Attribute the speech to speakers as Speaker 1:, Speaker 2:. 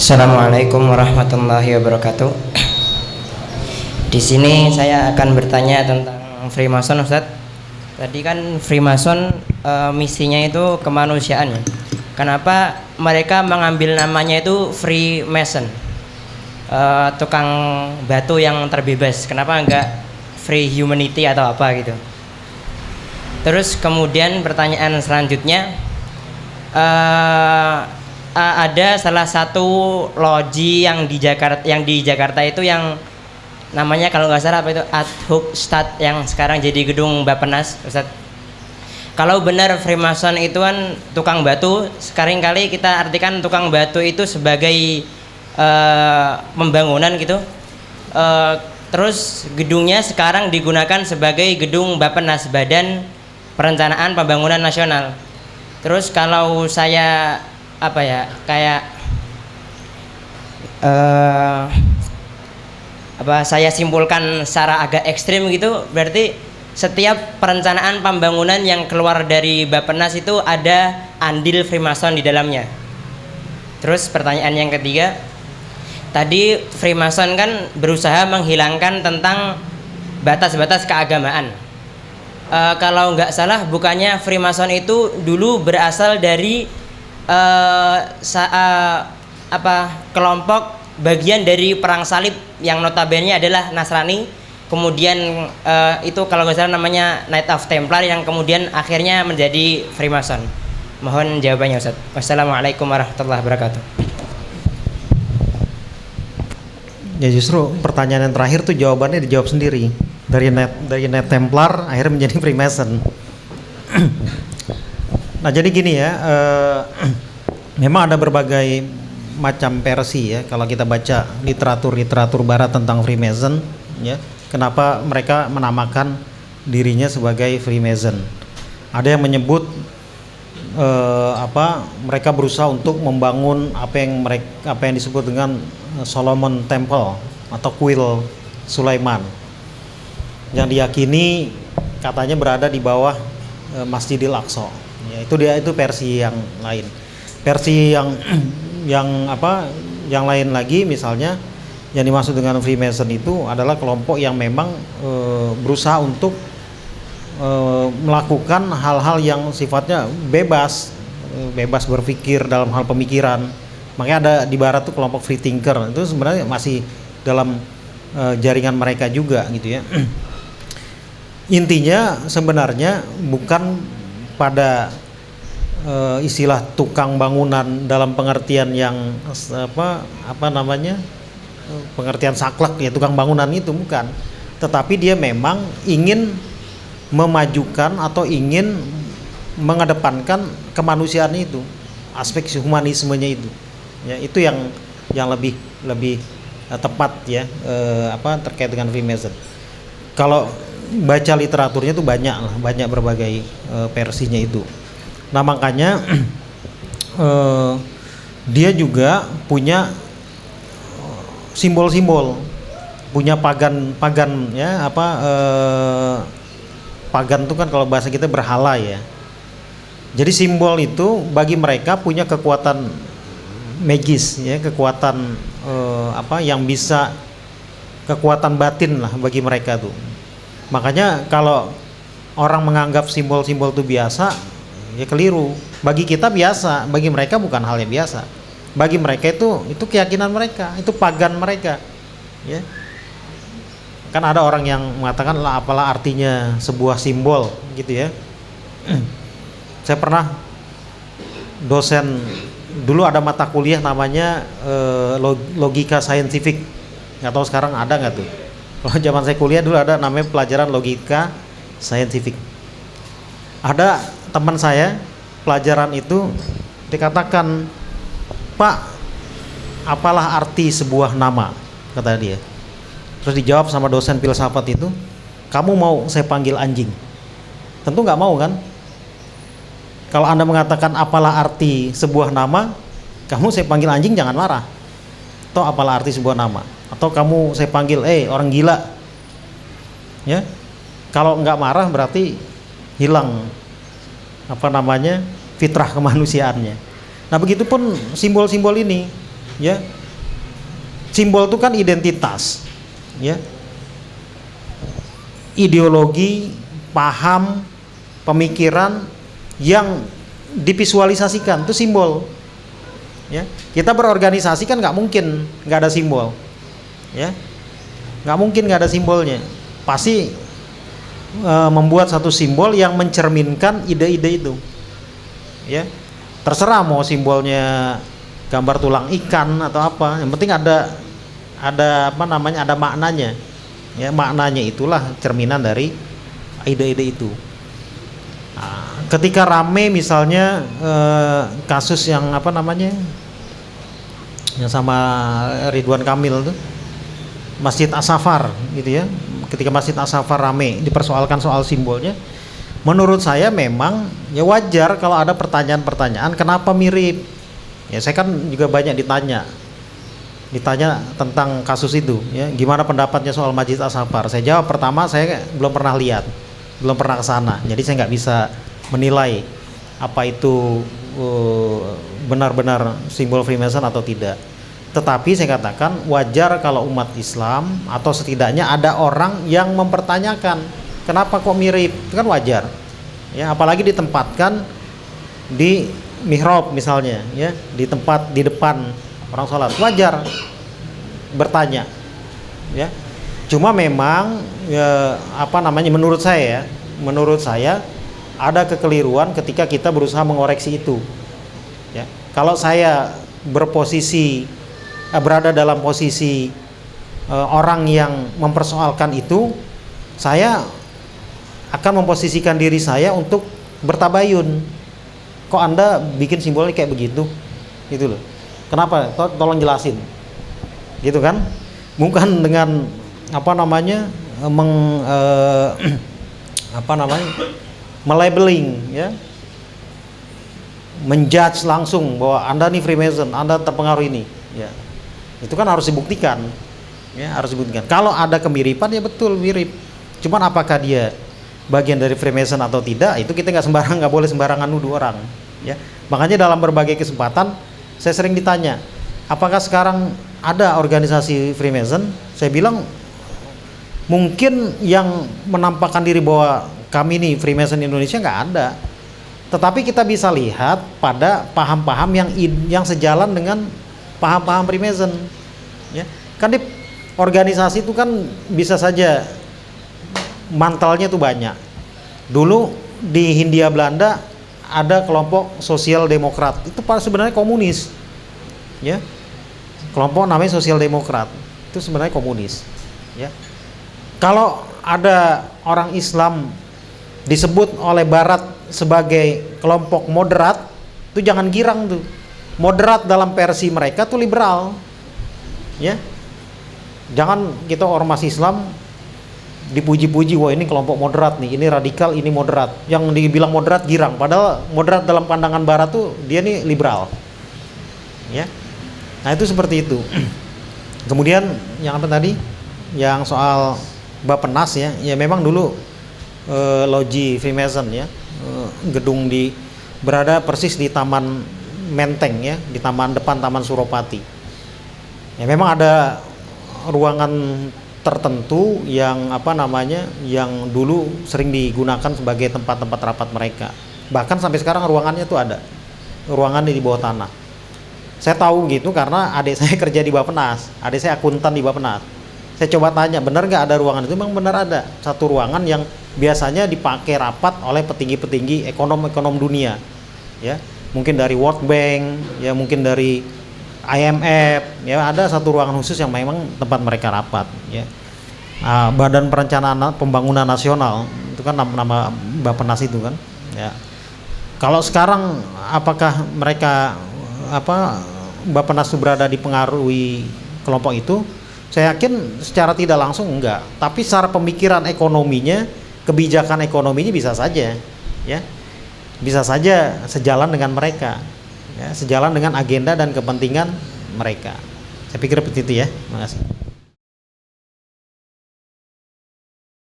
Speaker 1: Assalamualaikum warahmatullahi wabarakatuh. Di sini saya akan bertanya tentang Freemason, Ustadz. Tadi kan Freemason misinya itu kemanusiaan. Kenapa mereka mengambil namanya itu Freemason? Tukang batu yang terbebas. Kenapa enggak Free Humanity atau apa gitu? Terus kemudian pertanyaan selanjutnya, ada salah satu loji yang di Jakarta itu yang namanya kalau nggak salah apa itu Ad Hoc Stad yang sekarang jadi gedung Bappenas, Ustaz. Kalau benar Freemason itu kan tukang batu, sekarang kali kita artikan tukang batu itu sebagai pembangunan gitu. Terus gedungnya sekarang digunakan sebagai gedung Bappenas, Badan Perencanaan Pembangunan Nasional. Terus kalau saya saya simpulkan secara agak ekstrim gitu, berarti setiap perencanaan pembangunan yang keluar dari Bappenas itu ada andil Freemason di dalamnya. Terus pertanyaan yang ketiga, tadi Freemason kan berusaha menghilangkan tentang batas-batas keagamaan. Kalau nggak salah bukannya Freemason itu dulu berasal dari kelompok bagian dari perang salib yang notabene adalah Nasrani, kemudian itu kalau nggak salah namanya Knight of Templar yang kemudian akhirnya menjadi Freemason. Mohon jawabannya, Ustaz. Wassalamualaikum warahmatullahi wabarakatuh.
Speaker 2: Ya, justru pertanyaan yang terakhir tuh jawabannya dijawab sendiri. Dari Knight Templar akhirnya menjadi Freemason. Nah, jadi gini ya, memang ada berbagai macam versi ya kalau kita baca literatur barat tentang Freemason ya. Kenapa mereka menamakan dirinya sebagai Freemason? Ada yang menyebut mereka berusaha untuk membangun apa yang disebut dengan Solomon Temple atau kuil Sulaiman, yang diyakini katanya berada di bawah Masjidil Aqsa. Ya, itu versi yang lain. Versi yang lain lagi, misalnya yang dimaksud dengan Freemason itu adalah kelompok yang memang berusaha untuk melakukan hal-hal yang sifatnya bebas berpikir dalam hal pemikiran. Makanya ada di barat tuh kelompok free thinker, itu sebenarnya masih dalam jaringan mereka juga gitu ya. Intinya sebenarnya bukan pada istilah tukang bangunan dalam pengertian yang pengertian saklek ya, tukang bangunan itu bukan, tetapi dia memang ingin memajukan atau ingin mengedepankan kemanusiaan itu, aspek humanismenya itu ya, itu yang lebih tepat ya, terkait dengan Freemason. Kalau baca literaturnya tuh banyak berbagai versinya itu. Nah, makanya dia juga punya simbol-simbol, punya pagan ya, pagan itu kan kalau bahasa kita berhala ya. Jadi simbol itu bagi mereka punya kekuatan magis ya, kekuatan yang bisa, kekuatan batin lah bagi mereka tuh. Makanya kalau orang menganggap simbol-simbol itu biasa, ya keliru. Bagi kita biasa, bagi mereka bukan hal yang biasa. Bagi mereka itu keyakinan mereka, itu pagan mereka. Ya. Kan ada orang yang mengatakan lah, apalah artinya sebuah simbol gitu ya. Saya pernah dosen dulu ada mata kuliah namanya logika saintifik. Nggak tahu sekarang ada nggak tuh. Kalau zaman saya kuliah dulu ada namanya pelajaran logika saintifik. Ada teman saya pelajaran itu dikatakan, "Pak, apalah arti sebuah nama?" kata dia. Terus dijawab sama dosen filsafat itu, "Kamu mau saya panggil anjing?" Tentu nggak mau kan? Kalau Anda mengatakan apalah arti sebuah nama, kamu saya panggil anjing jangan marah. Atau apalah arti sebuah nama? Atau kamu saya panggil orang gila. Ya. Kalau nggak marah berarti hilang fitrah kemanusiaannya. Nah, begitupun simbol-simbol ini. ya. Simbol itu kan identitas, ya. Ideologi, paham, pemikiran yang divisualisasikan itu simbol. Ya, kita berorganisasi kan nggak mungkin nggak ada simbol, ya, nggak mungkin nggak ada simbolnya. Pasti membuat satu simbol yang mencerminkan ide-ide itu, ya. Terserah mau simbolnya gambar tulang ikan atau apa, yang penting ada apa namanya, ada maknanya, ya. Maknanya itulah cerminan dari ide-ide itu. Nah, ketika rame misalnya kasus yang apa namanya, yang sama Ridwan Kamil tuh, Masjid As-Safar gitu ya, ketika Masjid As-Safar rame dipersoalkan soal simbolnya, menurut saya memang ya wajar kalau ada pertanyaan-pertanyaan kenapa mirip. Ya saya kan juga banyak ditanya tentang kasus itu, ya, gimana pendapatnya soal Masjid As-Safar. Saya jawab, pertama saya belum pernah lihat, belum pernah ke sana, jadi saya nggak bisa menilai apa itu benar-benar simbol Freemason atau tidak. Tetapi saya katakan wajar kalau umat Islam atau setidaknya ada orang yang mempertanyakan kenapa kok mirip, itu kan wajar, ya, apalagi ditempatkan di mihrab misalnya, ya, di tempat di depan orang sholat, wajar bertanya, ya. Cuma memang ya, apa namanya, menurut saya ada kekeliruan ketika kita berusaha mengoreksi itu, ya. Kalau saya berada dalam posisi orang yang mempersoalkan itu, saya akan memposisikan diri saya untuk bertabayun. Kok Anda bikin simbolnya kayak begitu? Gitu loh. Kenapa? Tolong jelasin. Gitu kan? Bukan dengan apa namanya? Melabeling, ya. Menjudge langsung bahwa Anda nih Freemason, Anda terpengaruh ini, ya. Itu kan harus dibuktikan. Ya, harus dibuktikan. Kalau ada kemiripan, ya betul mirip. Cuman apakah dia bagian dari Freemason atau tidak, itu kita nggak boleh sembarangan nuduh orang, ya. Makanya dalam berbagai kesempatan saya sering ditanya, apakah sekarang ada organisasi Freemason? Saya bilang mungkin yang menampakkan diri bahwa kami nih Freemason Indonesia nggak ada, tetapi kita bisa lihat pada paham-paham yang sejalan dengan paham-paham Freemason, ya. Kan di organisasi itu kan bisa saja mantelnya tuh banyak. Dulu di Hindia Belanda ada kelompok sosial demokrat, itu sebenarnya komunis, ya. Kelompok namanya sosial demokrat itu sebenarnya komunis, ya. Kalau ada orang Islam disebut oleh Barat sebagai kelompok moderat, itu jangan girang tuh. Moderat dalam versi mereka tuh liberal, ya. Jangan kita ormas Islam dipuji-puji, wah ini kelompok moderat nih, ini radikal, ini moderat. Yang dibilang moderat girang, padahal moderat dalam pandangan Barat tuh dia nih liberal, ya. Nah itu seperti itu. Kemudian yang apa tadi, yang soal Bappenas, ya, ya memang dulu loji Freemason, ya, gedung berada persis di Taman Menteng, ya, di depan Taman Suropati. Ya memang ada ruangan tertentu yang apa namanya, yang dulu sering digunakan sebagai tempat-tempat rapat mereka. Bahkan sampai sekarang ruangannya tuh ada, ruangannya di bawah tanah. Saya tahu gitu karena adik saya kerja di Bappenas, adik saya akuntan di Bappenas. Saya coba tanya, benar nggak ada ruangan itu? Memang benar ada satu ruangan yang biasanya dipakai rapat oleh petinggi-petinggi ekonom dunia, ya, mungkin dari World Bank, ya, mungkin dari IMF, ya, ada satu ruangan khusus yang memang tempat mereka rapat, ya. Badan Perencanaan Pembangunan Nasional itu kan nama Bappenas itu kan, ya. Kalau sekarang apakah mereka Bappenas itu berada dipengaruhi kelompok itu? Saya yakin secara tidak langsung enggak, tapi secara pemikiran ekonominya, kebijakan ekonominya bisa saja, ya, bisa saja sejalan dengan mereka, ya, sejalan dengan agenda dan kepentingan mereka. Saya pikir seperti itu, ya. Terima kasih.